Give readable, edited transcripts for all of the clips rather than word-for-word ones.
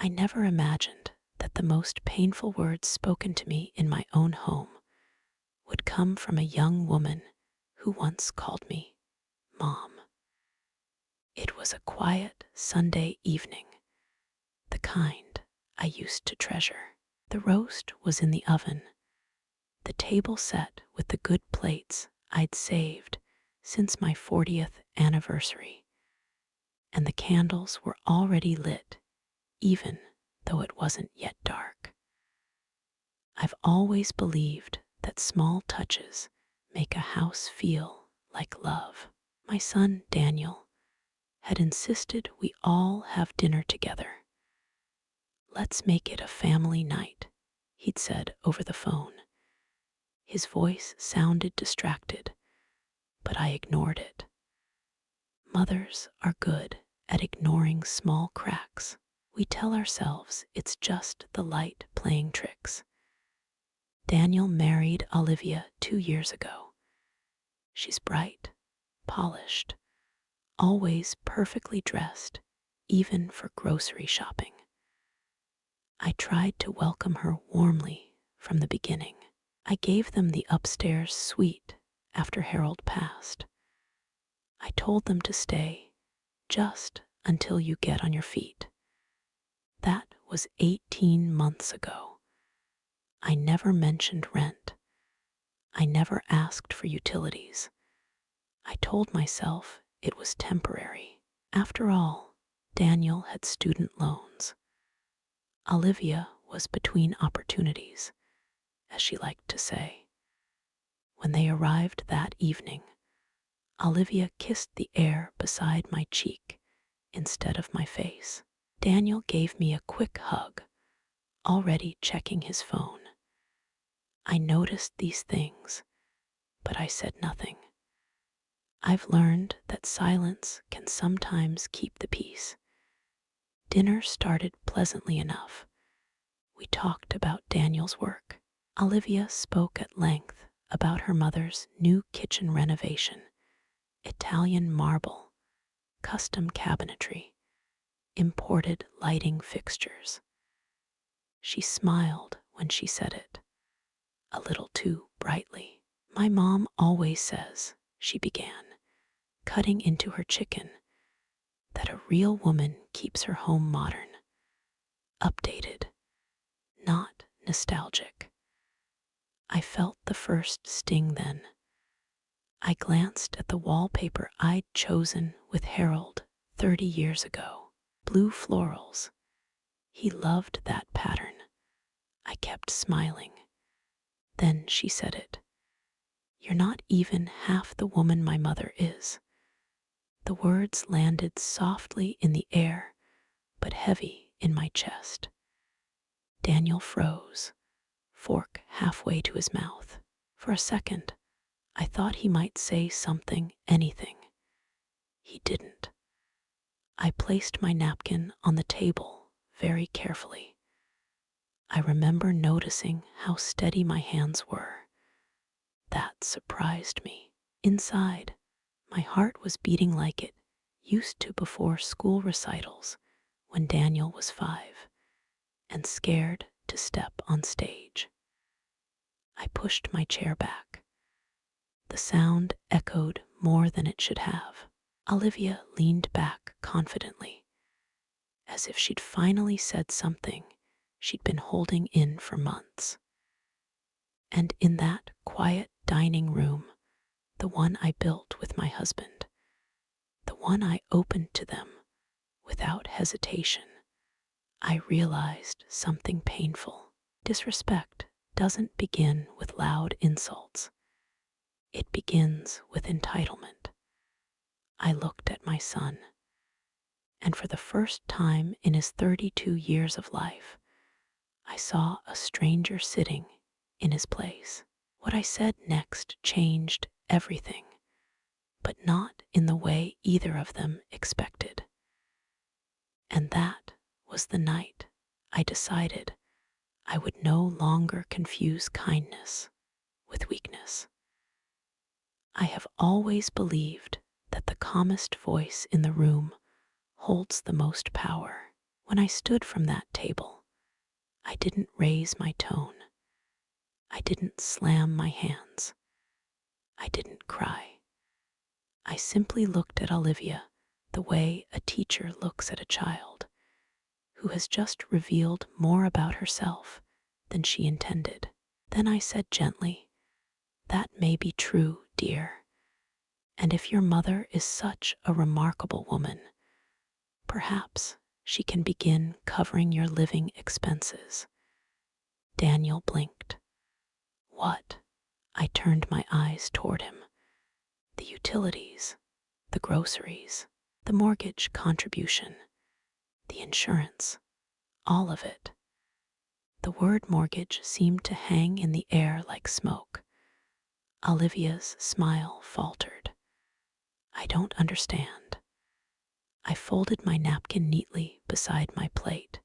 I never imagined that the most painful words spoken to me in my own home would come from a young woman who once called me Mom. It was a quiet Sunday evening, the kind I used to treasure. The roast was in the oven, the table set with the good plates I'd saved since my 40th anniversary, and the candles were already lit, even though it wasn't yet dark. I've always believed that small touches make a house feel like love. My son, Daniel, had insisted we all have dinner together. "Let's make it a family night," he'd said over the phone. His voice sounded distracted, but I ignored it. Mothers are good at ignoring small cracks. We tell ourselves it's just the light playing tricks. Daniel married Olivia 2 years ago. She's bright, polished, always perfectly dressed, even for grocery shopping. I tried to welcome her warmly from the beginning. I gave them the upstairs suite after Harold passed. I told them to stay just until you get on your feet. That was 18 months ago. I never mentioned rent. I never asked for utilities. I told myself it was temporary. After all, Daniel had student loans. Olivia was between opportunities, as she liked to say. When they arrived that evening, Olivia kissed the air beside my cheek instead of my face. Daniel gave me a quick hug, already checking his phone. I noticed these things, but I said nothing. I've learned that silence can sometimes keep the peace. Dinner started pleasantly enough. We talked about Daniel's work. Olivia spoke at length about her mother's new kitchen renovation: Italian marble, custom cabinetry, imported lighting fixtures. She smiled when she said it, a little too brightly. "My mom always says," she began, cutting into her chicken, "that a real woman keeps her home modern, updated, not nostalgic." I felt the first sting then. I glanced at the wallpaper I'd chosen with Harold 30 years ago. Blue florals. He loved that pattern. I kept smiling. Then she said it. "You're not even half the woman my mother is." The words landed softly in the air, but heavy in my chest. Daniel froze, fork halfway to his mouth. For a second, I thought he might say something, anything. He didn't. I placed my napkin on the table very carefully. I remember noticing how steady my hands were. That surprised me. Inside, my heart was beating like it used to before school recitals when Daniel was 5 and scared to step on stage. I pushed my chair back. The sound echoed more than it should have. Olivia leaned back confidently, as if she'd finally said something she'd been holding in for months. And in that quiet dining room, the one I built with my husband, the one I opened to them without hesitation, I realized something painful. Disrespect doesn't begin with loud insults. It begins with entitlement. I looked at my son, and for the first time in his 32 years of life, I saw a stranger sitting in his place. What I said next changed everything, but not in the way either of them expected. And that was the night I decided I would no longer confuse kindness with weakness. I have always believed that the calmest voice in the room holds the most power. When I stood from that table, I didn't raise my tone. I didn't slam my hands. I didn't cry. I simply looked at Olivia the way a teacher looks at a child who has just revealed more about herself than she intended. Then I said gently, "That may be true, dear. And if your mother is such a remarkable woman, perhaps she can begin covering your living expenses." Daniel blinked. What? I turned my eyes toward him. The utilities, the groceries, the mortgage contribution, the insurance, all of it. The word mortgage seemed to hang in the air like smoke. Olivia's smile faltered. I don't understand. I folded my napkin neatly beside my plate.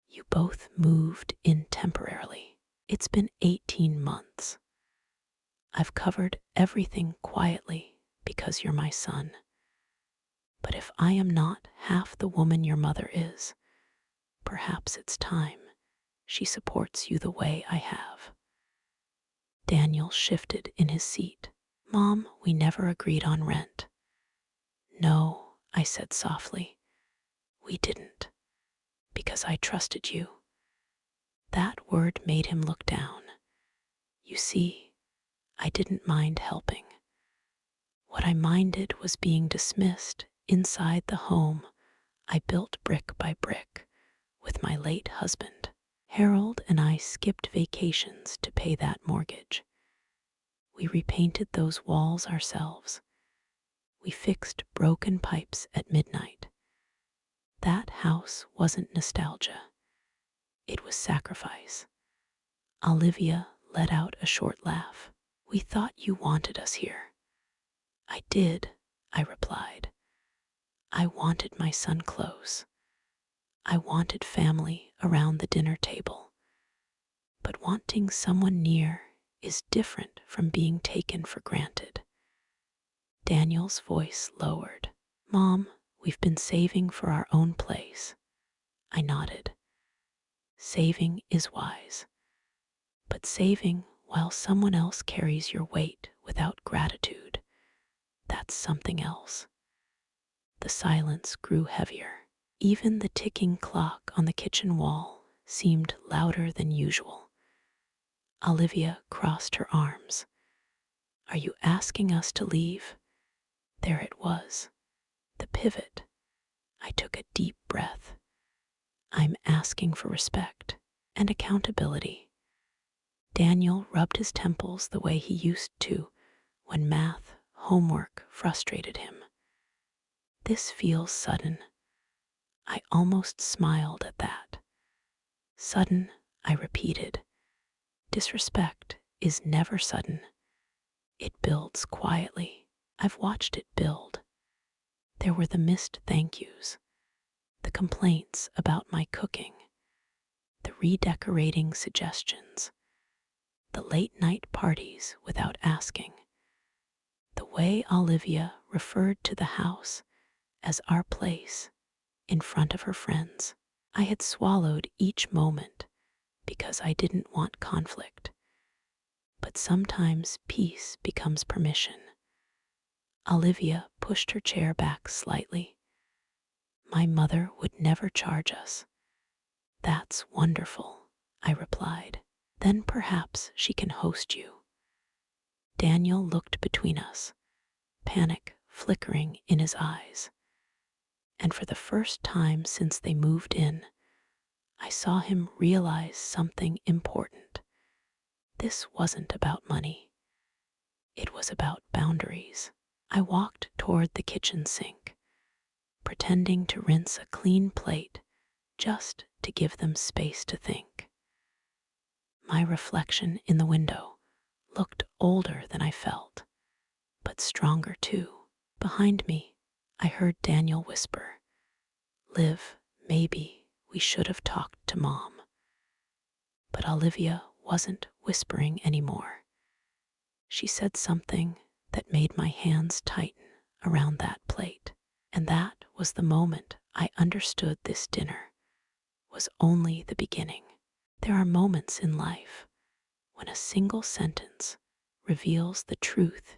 You both moved in temporarily. It's been 18 months. I've covered everything quietly because you're my son. But if I am not half the woman your mother is, perhaps it's time she supports you the way I have. Daniel shifted in his seat. Mom, we never agreed on rent. No, I said softly. We didn't, because I trusted you. That word made him look down. You see, I didn't mind helping. What I minded was being dismissed inside the home I built brick by brick with my late husband. Harold and I skipped vacations to pay that mortgage. We repainted those walls ourselves. We fixed broken pipes at midnight. That house wasn't nostalgia. It was sacrifice. Olivia let out a short laugh. We thought you wanted us here. I did, I replied. I wanted my son close. I wanted family around the dinner table. But wanting someone near is different from being taken for granted. Daniel's voice lowered. Mom, we've been saving for our own place. I nodded. Saving is wise. But saving while someone else carries your weight without gratitude, that's something else. The silence grew heavier. Even the ticking clock on the kitchen wall seemed louder than usual. Olivia crossed her arms. Are you asking us to leave? There it was, the pivot. I took a deep breath. I'm asking for respect and accountability. Daniel rubbed his temples the way he used to when math homework frustrated him. This feels sudden. I almost smiled at that. Sudden, I repeated. Disrespect is never sudden. It builds quietly. I've watched it build. There were the missed thank yous, the complaints about my cooking, the redecorating suggestions, the late night parties without asking, the way Olivia referred to the house as our place in front of her friends. I had swallowed each moment because I didn't want conflict. But sometimes peace becomes permission. Olivia pushed her chair back slightly. My mother would never charge us. That's wonderful, I replied. Then perhaps she can host you. Daniel looked between us, panic flickering in his eyes. And for the first time since they moved in, I saw him realize something important. This wasn't about money. It was about boundaries. I walked toward the kitchen sink, pretending to rinse a clean plate just to give them space to think. My reflection in the window looked older than I felt, but stronger too. Behind me, I heard Daniel whisper, Liv, maybe we should have talked to Mom. But Olivia wasn't whispering anymore. She said something that made my hands tighten around that plate. And that was the moment I understood this dinner was only the beginning. There are moments in life when a single sentence reveals the truth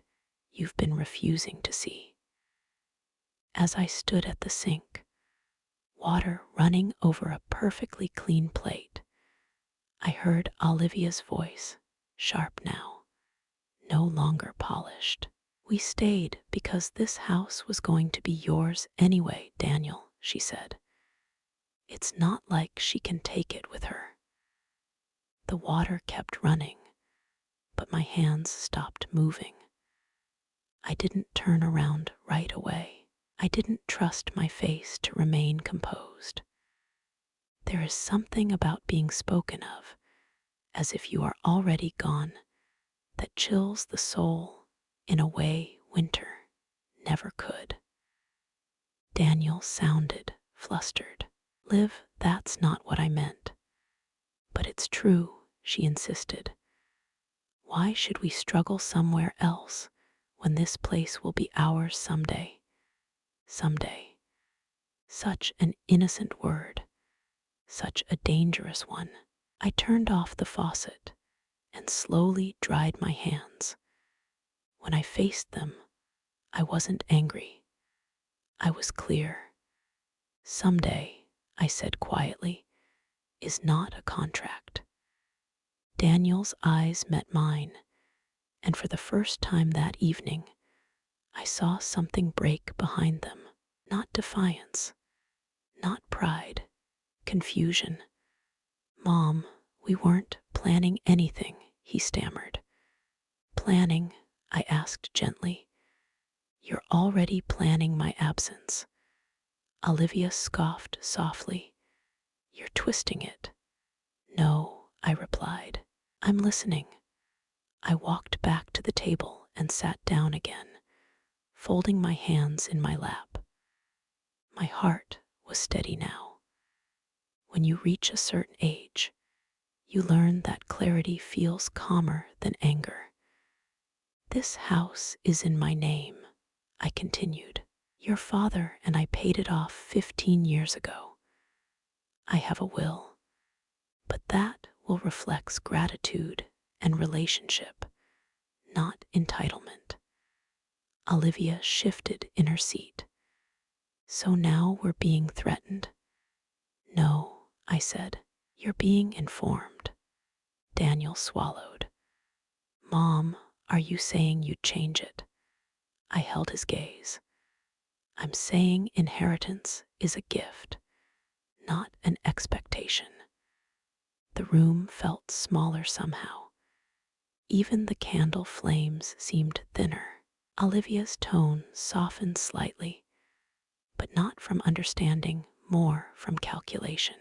you've been refusing to see. As I stood at the sink, water running over a perfectly clean plate, I heard Olivia's voice, sharp now, no longer polished. "We stayed because this house was going to be yours anyway, Daniel," she said. "It's not like she can take it with her." The water kept running, but my hands stopped moving. I didn't turn around right away. I didn't trust my face to remain composed. There is something about being spoken of, as if you are already gone, that chills the soul in a way winter never could. Daniel sounded flustered. "Liv, that's not what I meant." "But it's true," she insisted. "Why should we struggle somewhere else when this place will be ours someday?" Someday. Such an innocent word, such a dangerous one. I turned off the faucet and slowly dried my hands. When I faced them, I wasn't angry. I was clear. "Someday," I said quietly, "is not a contract." Daniel's eyes met mine, and for the first time that evening, I saw something break behind them. Not defiance, not pride, confusion. "Mom, we weren't planning anything," he stammered. "Planning?" I asked gently. "You're already planning my absence." Olivia scoffed softly. "You're twisting it." "No," I replied. "I'm listening." I walked back to the table and sat down again, folding my hands in my lap. My heart was steady now. When you reach a certain age, you learn that clarity feels calmer than anger. "This house is in my name," I continued. "Your father and I paid it off 15 years ago. I have a will, but that will reflects gratitude and relationship, not entitlement." Olivia shifted in her seat. "So now we're being threatened?" "No," I said. "You're being informed." Daniel swallowed. "Mom, are you saying you'd change it?" I held his gaze. "I'm saying inheritance is a gift, not an expectation." The room felt smaller somehow. Even the candle flames seemed thinner. Olivia's tone softened slightly, but not from understanding, more from calculation.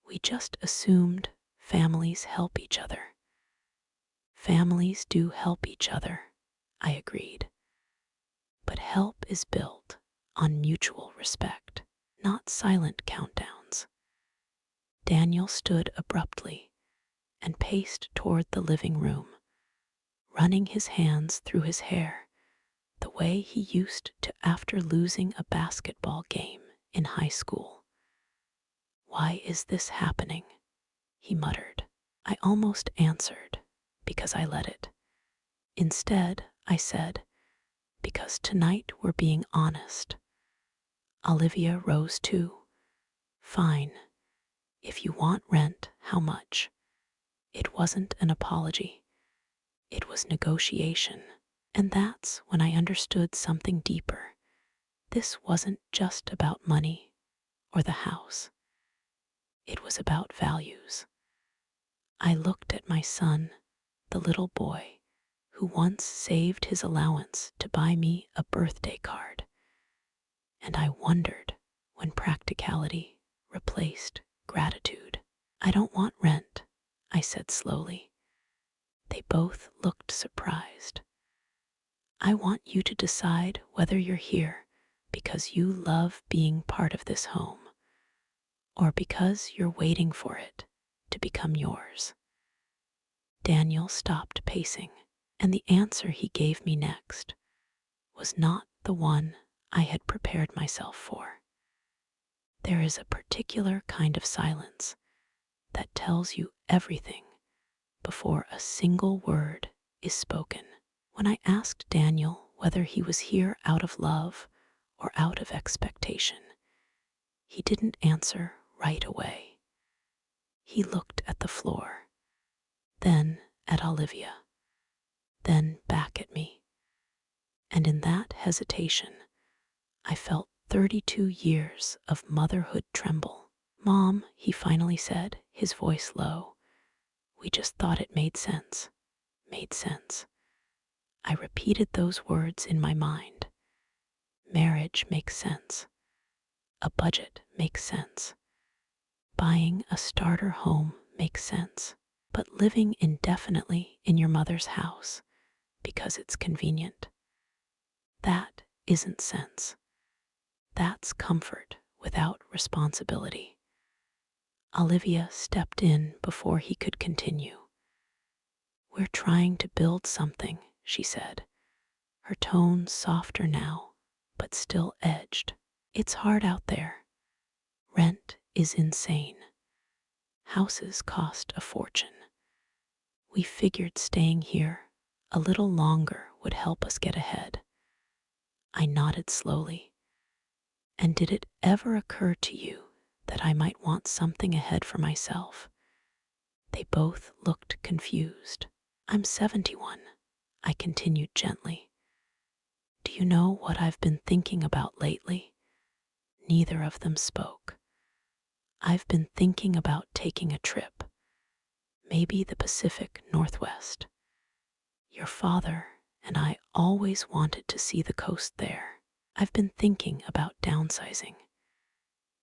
"We just assumed families help each other." "Families do help each other," I agreed. "But help is built on mutual respect, not silent countdowns." Daniel stood abruptly and paced toward the living room, running his hands through his hair the way he used to after losing a basketball game in high school. "Why is this happening?" he muttered. I almost answered, because I let it. Instead, I said, "Because tonight we're being honest." Olivia rose too. "Fine. If you want rent, how much?" It wasn't an apology. It was negotiation. And that's when I understood something deeper. This wasn't just about money or the house. It was about values. I looked at my son, the little boy, who once saved his allowance to buy me a birthday card, and I wondered when practicality replaced gratitude. "I don't want rent," I said slowly. They both looked surprised. "I want you to decide whether you're here because you love being part of this home, or because you're waiting for it to become yours." Daniel stopped pacing, and the answer he gave me next was not the one I had prepared myself for. There is a particular kind of silence that tells you everything before a single word is spoken. When I asked Daniel whether he was here out of love or out of expectation, he didn't answer right away. He looked at the floor, then at Olivia, then back at me. And in that hesitation, I felt 32 years of motherhood tremble. "Mom," he finally said, his voice low, "we just thought it made sense." Made sense. I repeated those words in my mind. Marriage makes sense. A budget makes sense. Buying a starter home makes sense. But living indefinitely in your mother's house because it's convenient, that isn't sense. That's comfort without responsibility. Olivia stepped in before he could continue. "We're trying to build something," she said, her tone softer now, but still edged. "It's hard out there. Rent is insane. Houses cost a fortune. We figured staying here a little longer would help us get ahead." I nodded slowly. "And did it ever occur to you that I might want something ahead for myself?" They both looked confused. "I'm 71, I continued gently. "Do you know what I've been thinking about lately?" Neither of them spoke. "I've been thinking about taking a trip, maybe the Pacific Northwest. Your father and I always wanted to see the coast there. I've been thinking about downsizing,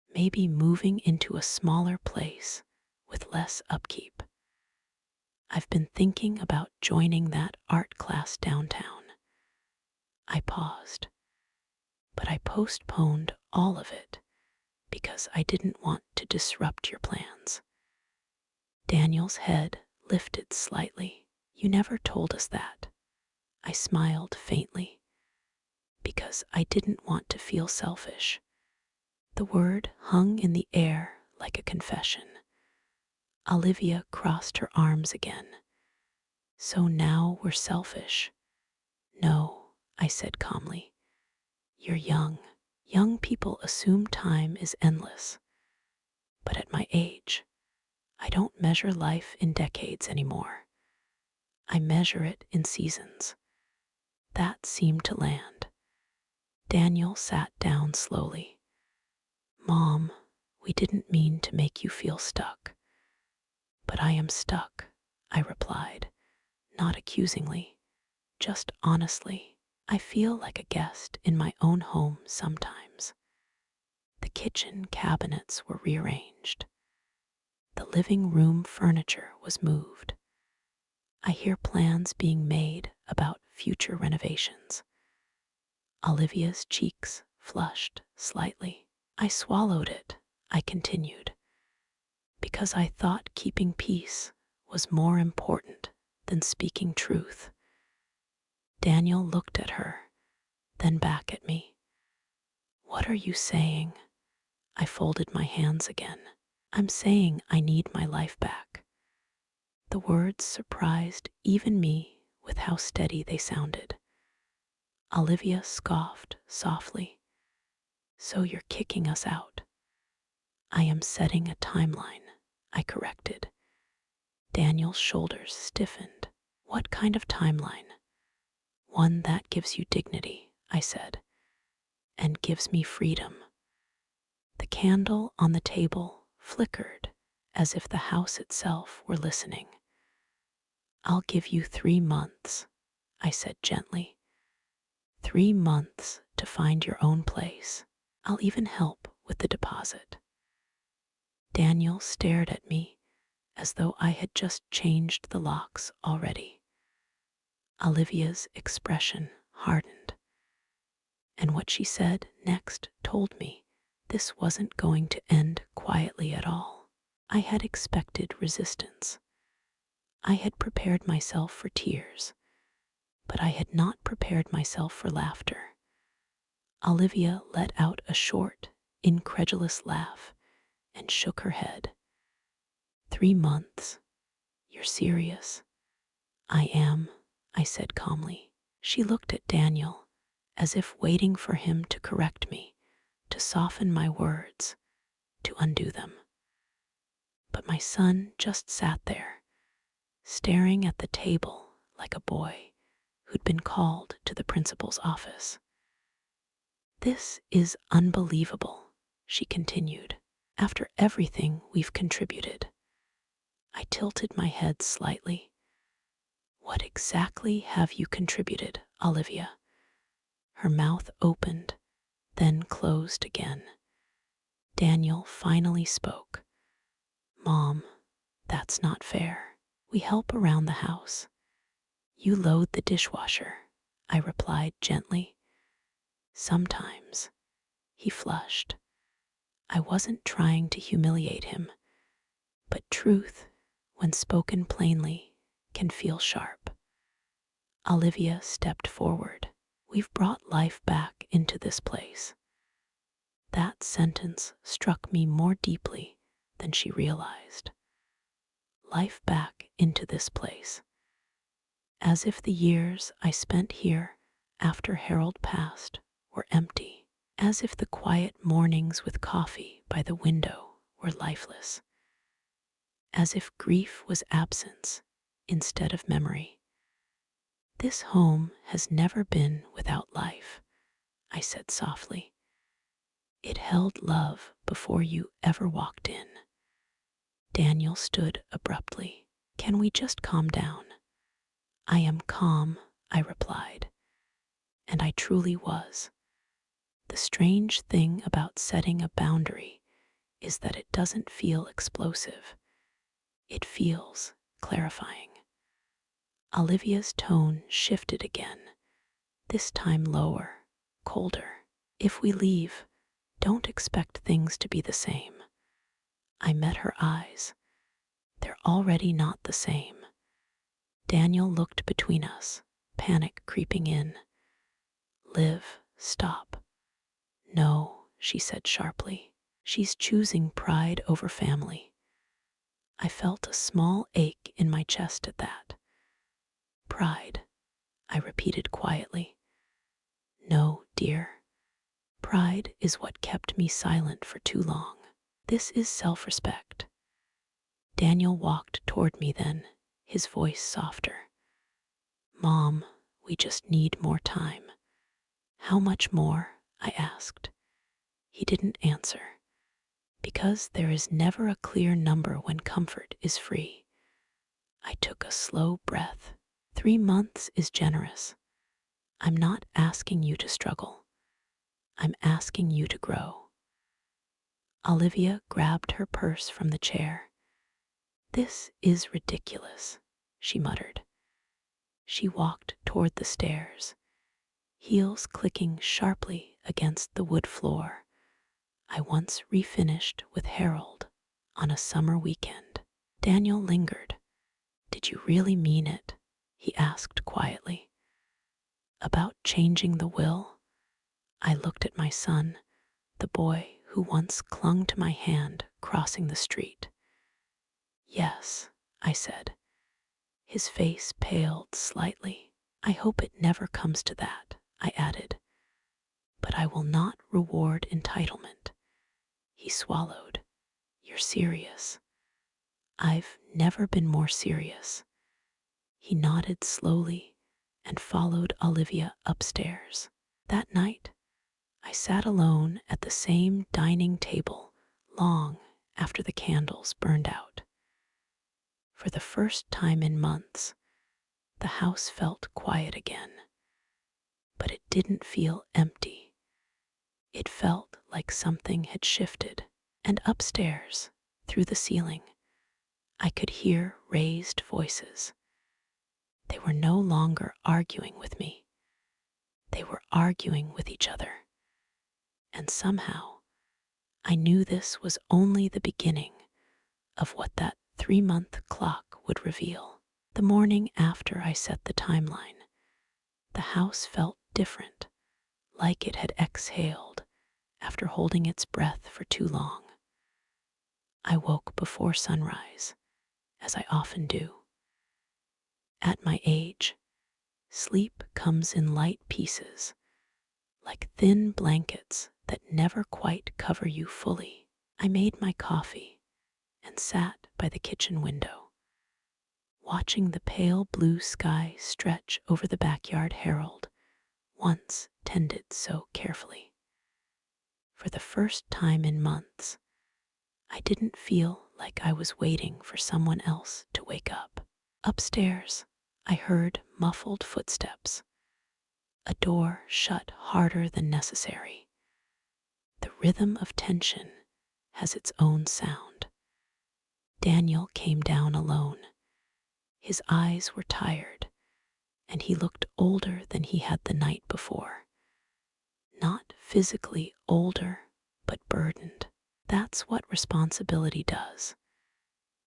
maybe moving into a smaller place with less upkeep. I've been thinking about joining that art class downtown." I paused, but I postponed all of it because I didn't want to disrupt your plans. Daniel's head lifted slightly. "You never told us that." I smiled faintly because I didn't want to feel selfish. The word hung in the air like a confession. Olivia crossed her arms again. "So now we're selfish." "No," I said calmly. "You're young. Young people assume time is endless. But at my age, I don't measure life in decades anymore. I measure it in seasons." That seemed to land. Daniel sat down slowly. "Mom, we didn't mean to make you feel stuck." "But I am stuck," I replied, not accusingly, just honestly. "I feel like a guest in my own home sometimes." The kitchen cabinets were rearranged. The living room furniture was moved. I hear plans being made about future renovations. Olivia's cheeks flushed slightly. I swallowed it, I continued, because I thought keeping peace was more important than speaking truth. Daniel looked at her, then back at me. "What are you saying?" I folded my hands again. "I'm saying I need my life back." The words surprised even me with how steady they sounded. Olivia scoffed softly. "So you're kicking us out?" "I am setting a timeline," I corrected. Daniel's shoulders stiffened. "What kind of timeline?" "One that gives you dignity," I said, "and gives me freedom." The candle on the table flickered as if the house itself were listening. "I'll give you 3 months," I said gently. 3 months to find your own place. I'll even help with the deposit." Daniel stared at me as though I had just changed the locks already. Olivia's expression hardened, and what she said next told me this wasn't going to end quietly at all. I had expected resistance. I had prepared myself for tears, but I had not prepared myself for laughter. Olivia let out a short, incredulous laugh and shook her head. 3 months? You're serious? I am, I said calmly. She looked at Daniel, as if waiting for him to correct me, to soften my words, to undo them. But my son just sat there, staring at the table like a boy who'd been called to the principal's office. This is unbelievable, she continued. After everything we've contributed. I tilted my head slightly. What exactly have you contributed, Olivia? Her mouth opened, then closed again. Daniel finally spoke. Mom, that's not fair. We help around the house. You load the dishwasher, I replied gently. Sometimes. He flushed. I wasn't trying to humiliate him, but truth, when spoken plainly, can feel sharp. Olivia stepped forward. We've brought life back into this place. That sentence struck me more deeply than she realized. Life back into this place. As if the years I spent here after Harold passed were empty. As if the quiet mornings with coffee by the window were lifeless. As if grief was absence instead of memory. This home has never been without life, I said softly. It held love before you ever walked in. Daniel stood abruptly. Can we just calm down? I am calm, I replied, and I truly was. The strange thing about setting a boundary is that it doesn't feel explosive. It feels clarifying. Olivia's tone shifted again, this time lower, colder. If we leave, don't expect things to be the same. I met her eyes. They're already not the same. Daniel looked between us, panic creeping in. Liv, stop. No, she said sharply. She's choosing pride over family. I felt a small ache in my chest at that. Pride, I repeated quietly. No, dear. Pride is what kept me silent for too long. This is self-respect. Daniel walked toward me then, his voice softer. Mom, we just need more time. How much more? I asked. He didn't answer. Because there is never a clear number when comfort is free. I took a slow breath. 3 months is generous. I'm not asking you to struggle. I'm asking you to grow. Olivia grabbed her purse from the chair. This is ridiculous, she muttered. She walked toward the stairs, heels clicking sharply against the wood floor. I once refinished with Harold on a summer weekend. Daniel lingered. Did you really mean it? He asked quietly. About changing the will? I looked at my son, the boy who once clung to my hand crossing the street. Yes, I said. His face paled slightly. I hope it never comes to that, I added. But I will not reward entitlement. He swallowed. You're serious. I've never been more serious. He nodded slowly and followed Olivia upstairs. That night, I sat alone at the same dining table long after the candles burned out. For the first time in months, the house felt quiet again. But it didn't feel empty. It felt like something had shifted. And upstairs, through the ceiling, I could hear raised voices. They were no longer arguing with me. They were arguing with each other. And somehow, I knew this was only the beginning of what that 3-month clock would reveal. The morning after I set the timeline, the house felt different, like it had exhaled after holding its breath for too long. I woke before sunrise, as I often do. At my age, sleep comes in light pieces, like thin blankets that never quite cover you fully. I made my coffee and sat by the kitchen window, watching the pale blue sky stretch over the backyard Harold once tended so carefully. For the first time in months, I didn't feel like I was waiting for someone else to wake up. Upstairs, I heard muffled footsteps, a door shut harder than necessary. The rhythm of tension has its own sound. Daniel came down alone. His eyes were tired, and he looked older than he had the night before. Not physically older, but burdened. That's what responsibility does.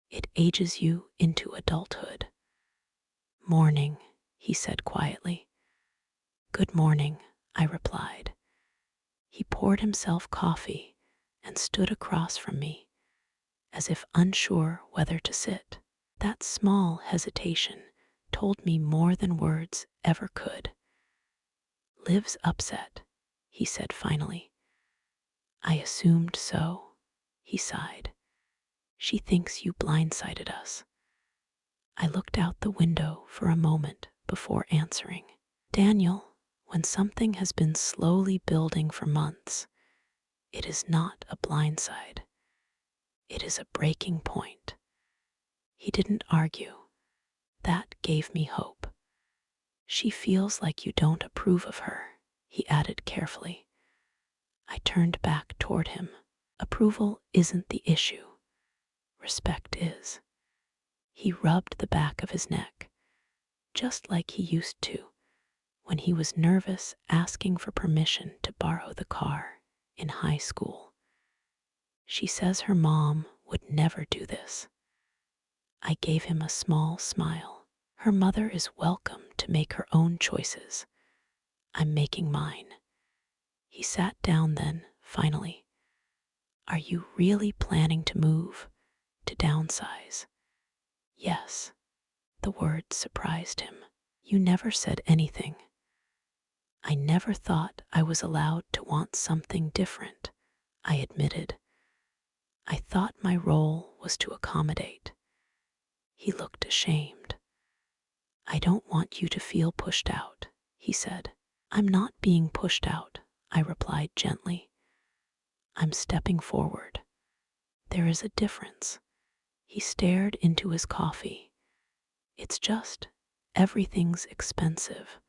It ages you into adulthood. "Morning," he said quietly. "Good morning," I replied. He poured himself coffee and stood across from me, as if unsure whether to sit. That small hesitation told me more than words ever could. "Liv's upset," he said finally. "I assumed so," he sighed. "She thinks you blindsided us." I looked out the window for a moment before answering. "Daniel, when something has been slowly building for months, it is not a blindside. It is a breaking point." He didn't argue. That gave me hope. "She feels like you don't approve of her," he added carefully. I turned back toward him. "Approval isn't the issue. Respect is." He rubbed the back of his neck, just like he used to when he was nervous asking for permission to borrow the car in high school. "She says her mom would never do this." I gave him a small smile. "Her mother is welcome to make her own choices. I'm making mine." He sat down then, finally. "Are you really planning to move, to downsize?" "Yes." The word surprised him. "You never said anything." "I never thought I was allowed to want something different," I admitted. "I thought my role was to accommodate." He looked ashamed. "I don't want you to feel pushed out," he said. "I'm not being pushed out," I replied gently. "I'm stepping forward. There is a difference." He stared into his coffee. "It's just, everything's expensive.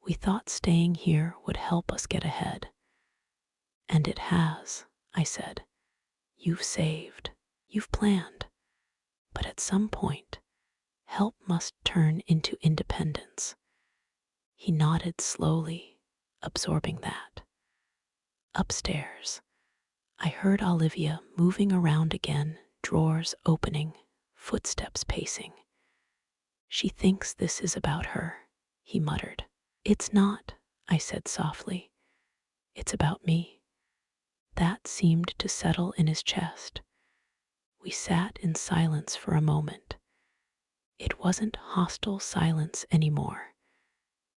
We thought staying here would help us get ahead." "And it has," I said. "You've saved, you've planned. But at some point, help must turn into independence." He nodded slowly, absorbing that. Upstairs, I heard Olivia moving around again, drawers opening, footsteps pacing. "She thinks this is about her," he muttered. "It's not," I said softly. "It's about me." That seemed to settle in his chest. We sat in silence for a moment. It wasn't hostile silence anymore.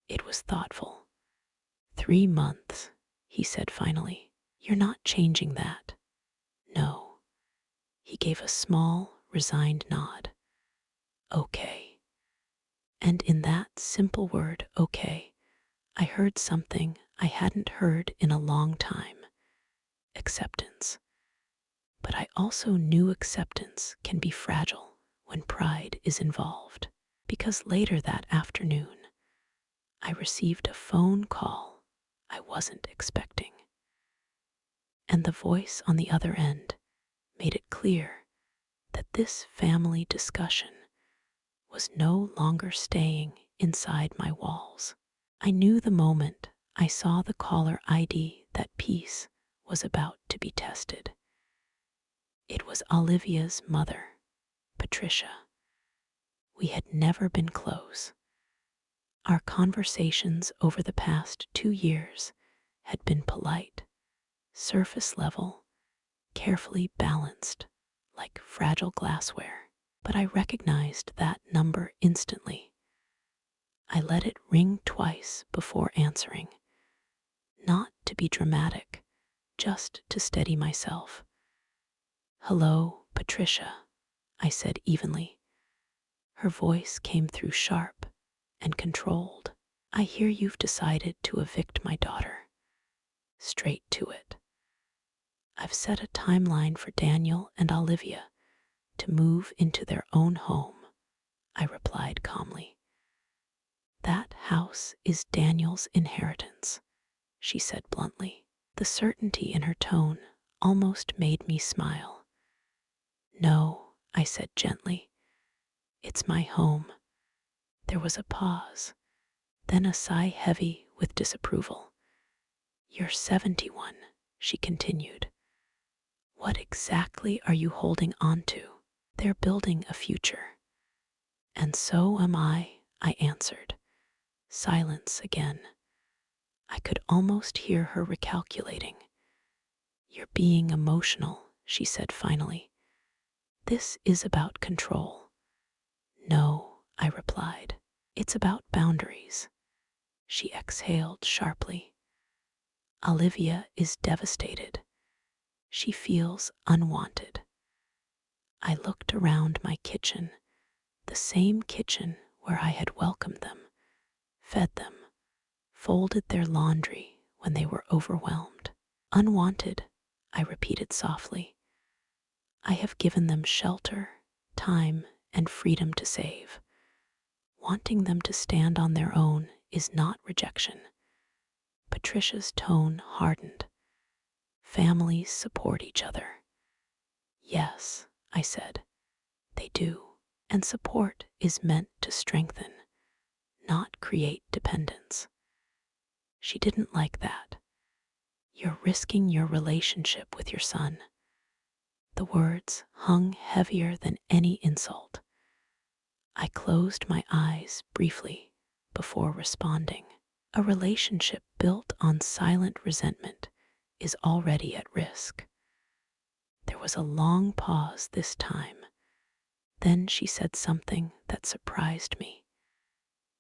It was thoughtful. "3 months," he said finally. "You're not changing that." "No." He gave a small, resigned nod. "Okay." And in that simple word, "okay," I heard something I hadn't heard in a long time. Acceptance. But I also knew acceptance can be fragile when pride is involved, because later that afternoon, I received a phone call I wasn't expecting. And the voice on the other end made it clear that this family discussion was no longer staying inside my walls. I knew the moment I saw the caller ID that peace was about to be tested. It was Olivia's mother, Patricia. We had never been close. Our conversations over the past 2 years had been polite, surface level, carefully balanced, like fragile glassware. But I recognized that number instantly. I let it ring twice before answering, not to be dramatic, just to steady myself. "Hello, Patricia," I said evenly. Her voice came through sharp and controlled. "I hear you've decided to evict my daughter." Straight to it. "I've set a timeline for Daniel and Olivia to move into their own home," I replied calmly. "That house is Daniel's inheritance," she said bluntly. The certainty in her tone almost made me smile. "No," I said gently. "It's my home." There was a pause, then a sigh heavy with disapproval. "You're 71, she continued. "What exactly are you holding on to? They're building a future." "And so am I," I answered. Silence again. I could almost hear her recalculating. "You're being emotional," she said finally. "This is about control." "No," I replied. "It's about boundaries." She exhaled sharply. "Olivia is devastated. She feels unwanted." I looked around my kitchen, the same kitchen where I had welcomed them, fed them, folded their laundry when they were overwhelmed. "Unwanted," I repeated softly. "I have given them shelter, time, and freedom to save. Wanting them to stand on their own is not rejection." Patricia's tone hardened. "Families support each other." "Yes," I said, "they do. And support is meant to strengthen, not create dependence." She didn't like that. "You're risking your relationship with your son." The words hung heavier than any insult. I closed my eyes briefly before responding. A relationship built on silent resentment is already at risk. There was a long pause this time. Then she said something that surprised me.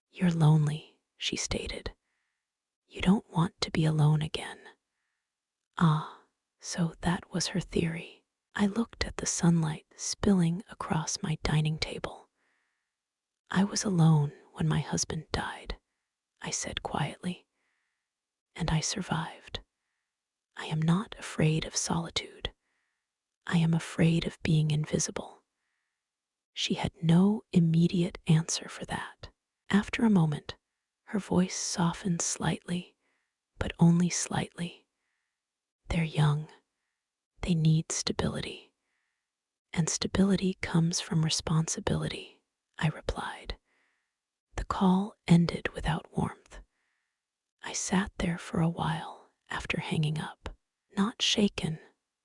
"You're lonely," she stated. "You don't want to be alone again." Ah, so that was her theory. I looked at the sunlight spilling across my dining table. "I was alone when my husband died," I said quietly, "and I survived. I am not afraid of solitude. I am afraid of being invisible." She had no immediate answer for that. After a moment, her voice softened slightly, but only slightly. "They're young. They need stability. And stability comes from responsibility," I replied. The call ended without warmth. I sat there for a while after hanging up, not shaken,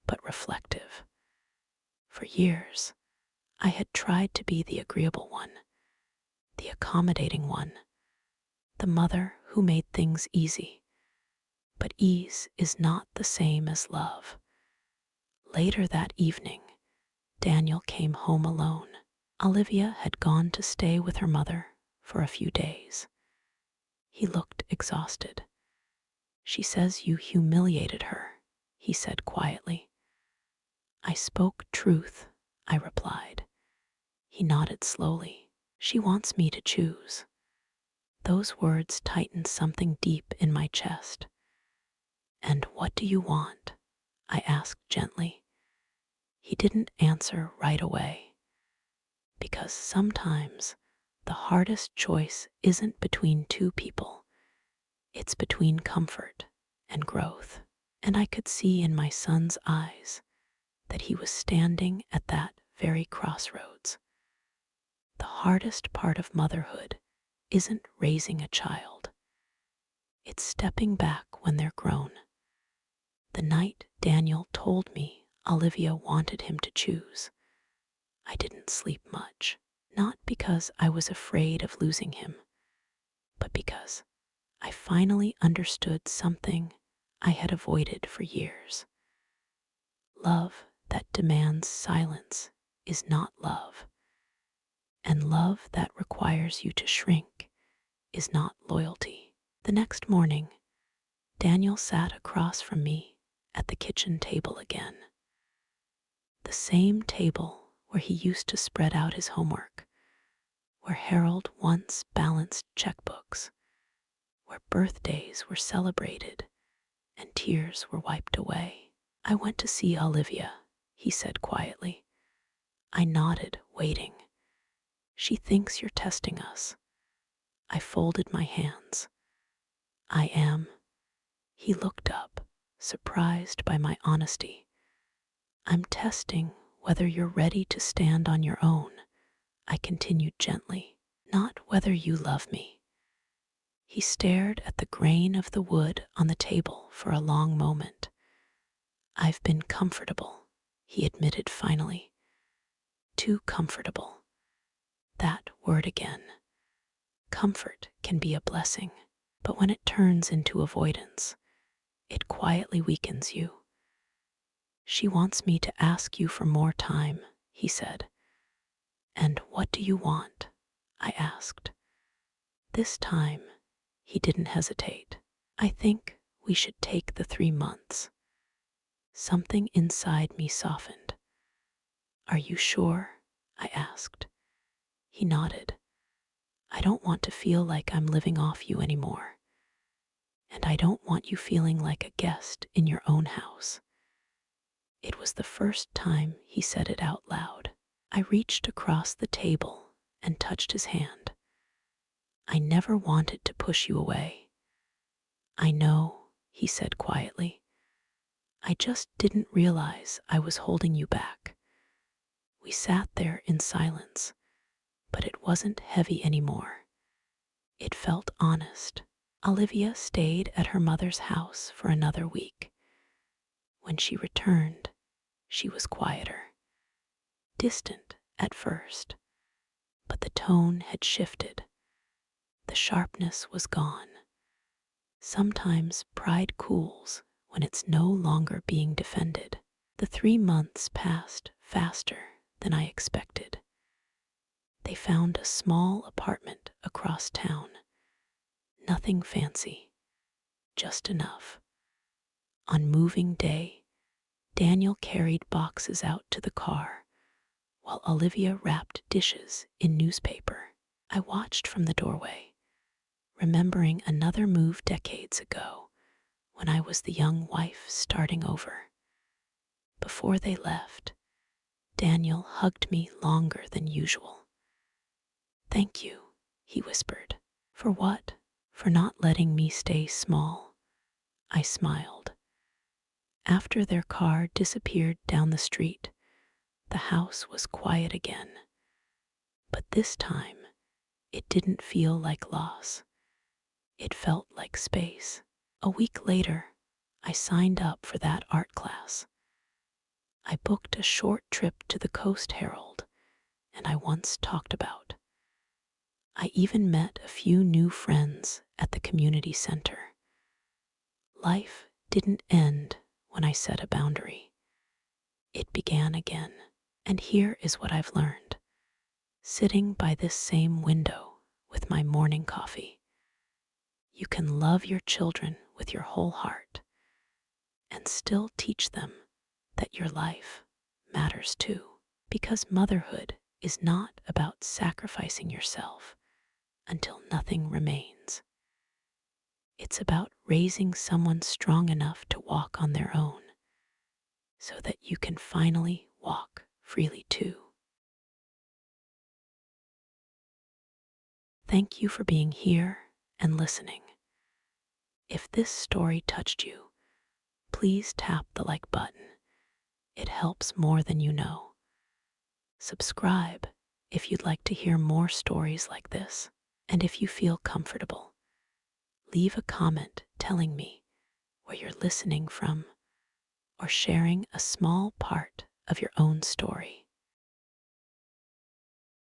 but reflective. For years, I had tried to be the agreeable one, the accommodating one, the mother who made things easy. But ease is not the same as love. Later that evening, Daniel came home alone. Olivia had gone to stay with her mother for a few days. He looked exhausted. "She says you humiliated her," he said quietly. "I spoke truth," I replied. He nodded slowly. "She wants me to choose." Those words tightened something deep in my chest. "And what do you want?" I asked gently. He didn't answer right away. Because sometimes the hardest choice isn't between two people. It's between comfort and growth. And I could see in my son's eyes that he was standing at that very crossroads. The hardest part of motherhood isn't raising a child. It's stepping back when they're grown. The night Daniel told me Olivia wanted him to choose, I didn't sleep much, not because I was afraid of losing him, but because I finally understood something I had avoided for years. Love that demands silence is not love, and love that requires you to shrink is not loyalty. The next morning, Daniel sat across from me at the kitchen table again. The same table where he used to spread out his homework, where Harold once balanced checkbooks, where birthdays were celebrated and tears were wiped away. "I went to see Olivia," he said quietly. I nodded, waiting. "She thinks you're testing us." I folded my hands. "I am." He looked up, surprised by my honesty. "I'm testing whether you're ready to stand on your own," I continued gently, "not whether you love me." He stared at the grain of the wood on the table for a long moment. "I've been comfortable," he admitted finally. "Too comfortable." That word again. Comfort can be a blessing, but when it turns into avoidance, it quietly weakens you. "She wants me to ask you for more time," he said. "And what do you want?" I asked. This time, he didn't hesitate. "I think we should take the 3 months." Something inside me softened. "Are you sure?" I asked. He nodded. "I don't want to feel like I'm living off you anymore. And I don't want you feeling like a guest in your own house." It was the first time he said it out loud. I reached across the table and touched his hand. "I never wanted to push you away." "I know," he said quietly. "I just didn't realize I was holding you back." We sat there in silence, but it wasn't heavy anymore. It felt honest. Olivia stayed at her mother's house for another week. When she returned, she was quieter, distant at first, but the tone had shifted. The sharpness was gone. Sometimes pride cools when it's no longer being defended. The 3 months passed faster than I expected. They found a small apartment across town. Nothing fancy, just enough. On moving day, Daniel carried boxes out to the car, while Olivia wrapped dishes in newspaper. I watched from the doorway, remembering another move decades ago when I was the young wife starting over. Before they left, Daniel hugged me longer than usual. "Thank you," he whispered. "For what?" "For not letting me stay small." I smiled. After their car disappeared down the street, the house was quiet again. But this time, it didn't feel like loss. It felt like space. A week later, I signed up for that art class. I booked a short trip to the coast Herald, and I once talked about. I even met a few new friends at the community center. Life didn't end when I set a boundary. It began again. And here is what I've learned. Sitting by this same window with my morning coffee, you can love your children with your whole heart and still teach them that your life matters too. Because motherhood is not about sacrificing yourself until nothing remains. It's about raising someone strong enough to walk on their own so that you can finally walk freely too. Thank you for being here and listening. If this story touched you, please tap the like button. It helps more than you know. Subscribe if you'd like to hear more stories like this. And if you feel comfortable, leave a comment telling me where you're listening from or sharing a small part of your own story.